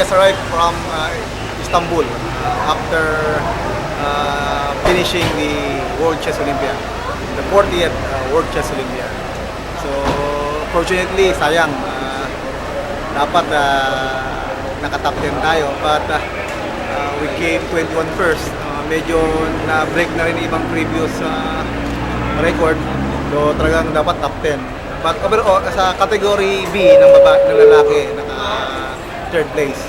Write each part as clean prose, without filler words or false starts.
just arrived from Istanbul after finishing the World Chess Olympiad, the 40th World Chess Olympiad. So, fortunately, sayang, dapat naka-top 10 tayo, but we came 21 first. Medyo na-break na rin ibang previous record, so talagang dapat top 10. But overall, sa category B ng lalaki, naka third place.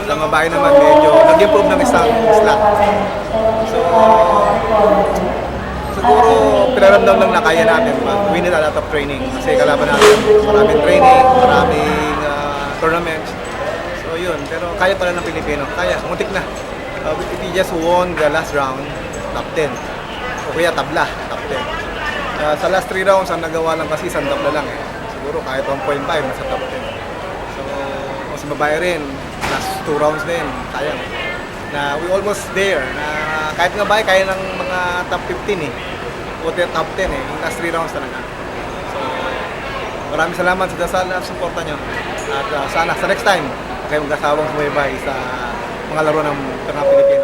Sa babae naman, medyo nag-improve ng isang slot. So, siguro pinaramdam lang na kaya natin. We need a lot of training. Kasi kalaban natin, maraming training, maraming tournaments. So yun, pero kaya pala ng Pilipino. Kaya, muntik na. We just won the last round, top 10. O kaya tabla, top 10. Sa last 3 rounds, ang nagawa lang kasi isang tabla lang eh. Siguro kahit 1.5, nasa top 10. So, kung sa babae rin, last 2 rounds din, sayang. Na we almost there. Na kahit nga babae, kaya ng mga top 15 eh. O top 10 eh, yung last 3 rounds talaga. So, maraming salamat sa dasal at suporta nyo. At sana sa next time, kayong kasawang sumibay sa mga laro ng Pilipinas.